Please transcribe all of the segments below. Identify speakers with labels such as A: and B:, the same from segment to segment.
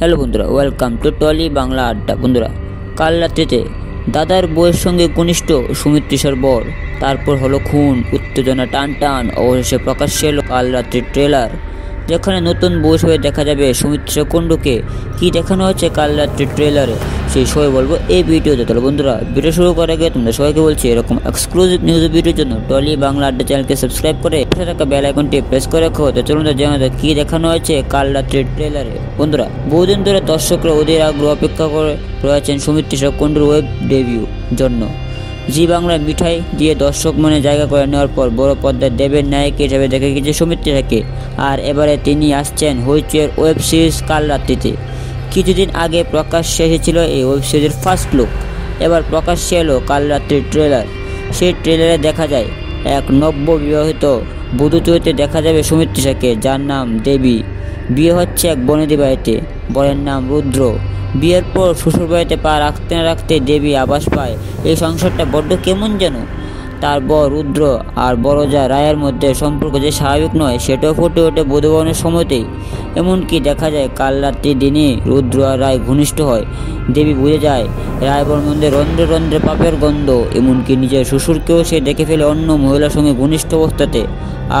A: Hello বন্ধুরা, welcome to trolley Bangla আড্ডা। বন্ধুরা, কাল রাত্রিতে দাদার বউয়ের সঙ্গে ঘনিষ্ঠ সুমিত তৃষার বর, তারপর হলো খুন, উত্তেজনা টান টান, অবশেষে প্রকাশ্যে এলো কাল রাত্রির ট্রেলার, যেখানে নতুন বউ হিসেবে দেখা যাবে সুমিত তৃষা কুণ্ডুকে। কী দেখানো হচ্ছে কাল রাত্রির ট্রেলারে সেই সবাই বলবো এই ভিডিওতে। তাহলে বন্ধুরা, ভিডিও শুরু করার আগে তোমরা সবাইকে বলছি এরকম এক্সক্লুসিভ নিউজ ভিডিওর জন্য টলি বাংলা আড্ডা চ্যানেলকে সাবস্ক্রাইব করে পাশে থাকা বেল আইকনটি প্রেস করে রাখো। তো চলুন জানা যায় কী দেখানো হয়েছে কাল রাত্রির ট্রেলারে। বন্ধুরা, বহুদিন ধরে দর্শকরা ওদের আগ্রহ অপেক্ষা করে রয়েছেন সুমিত তৃষা কুণ্ডুর ওয়েব ডেবিউ জন্য। জি বাংলার মিঠাই দিয়ে দর্শক মনে জায়গা করে নেওয়ার পর বড় পর্দায় দেবের নায়ক হিসেবে দেখা গেছে সুমিত তৃষাকে, আর এবারে তিনি আসছেন হইচইয়ের ওয়েব সিরিজ কাল রাত্রিতে। কিছুদিন আগে প্রকাশ্যে এসেছিল এই ওয়েব সিরিজের ফার্স্ট লুক, এবার প্রকাশ্যে এলো কাল রাত্রির ট্রেলার। সেই ট্রেলারে দেখা যায় এক নব্য বিবাহিত বধূ চরিত্রে দেখা যাবে সুমিত তৃষাকে, যার নাম দেবী। বিয়ে হচ্ছে এক বনেদি বাড়িতে, বরের নাম রুদ্র। বিয়ের পর শ্বশুরবাড়িতে পা রাখতে না রাখতে দেবী আভাস পায় এই সংসারটা বড্ড কেমন যেন। তার বর রুদ্র আর বড়জা রায়ের মধ্যে সম্পর্ক যে স্বাভাবিক নয় সেটাও ফুটে ওঠে বোধবনের সময়তেই। এমনকি দেখা যায় কাল রাত্রির দিনে রুদ্র আর রায় ঘনিষ্ঠ হয়। দেবী বুঝে যায় রায়বর মধ্যে রন্ধ্রে রন্ধ্রে পাপের গন্ধ, এমনকি নিজের শ্বশুরকেও সে দেখে ফেলে অন্য মহিলার সঙ্গে ঘনিষ্ঠ অবস্থাতে।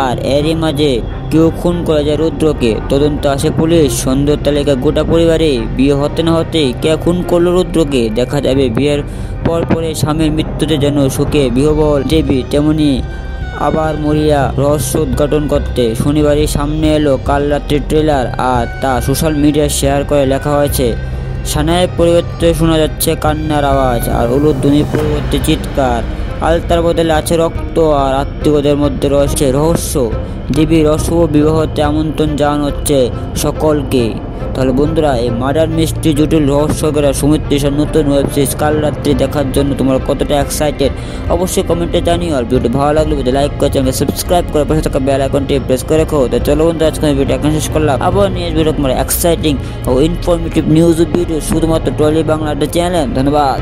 A: আর এরই মাঝে কেউ খুন করে যায় রুদ্রকে। তদন্ত আসে পুলিশ, সন্দেহ তালিকা গোটা পরিবারে। বিয়ে হতে না হতেই কে খুন করলো রুদ্রকে দেখা যাবে বিয়ের পরে স্বামীর মৃত্যুতে যেন শোকে বিহ্বল দেবী, তেমনি আবার মরিয়া রহস্য উদ্ঘাটন করতে শনিবারই সামনে এলো কাল রাত্রির ট্রেলার, আর তা সোশ্যাল মিডিয়ায় শেয়ার করে লেখা হয়েছে সানায়ের পরিবর্তে শোনা যাচ্ছে কান্নার আওয়াজ, আর উলুধ্বনির পরিবর্তে চিৎকার। আলতার বদলে আছে রক্ত, আর আত্মীয়দের মধ্যে রয়েছে রহস্য। দেবীর অশুভ বিবাহতে আমন্ত্রণ জানানো হচ্ছে সকলকে। তাহলে বন্ধুরা, এই মার্ডার মিস্ট্রি জটিল রহস্যকেরা সুমিত তৃষার নতুন ওয়েব সিরিজ কাল রাত্রি দেখার জন্য তোমরা কতটা এক্সাইটেড অবশ্যই কমেন্টে জানিও। আর ভিডিওটি ভালো লাগলে ভিডিও লাইক করে চ্যানেলকে সাবস্ক্রাইব করে পাশে থাকা বেল আইকনটি প্রেস করে রাখো। তো চলো বন্ধুরা, আজকে আমি ভিডিও এখানে শেষ করলাম। আবার নিয়ে ভিডিও তোমার এক্সাইটিং ও ইনফরমেটিভ নিউজ ভিডিও শুধুমাত্র টলি বাংলা চ্যানেলে। ধন্যবাদ।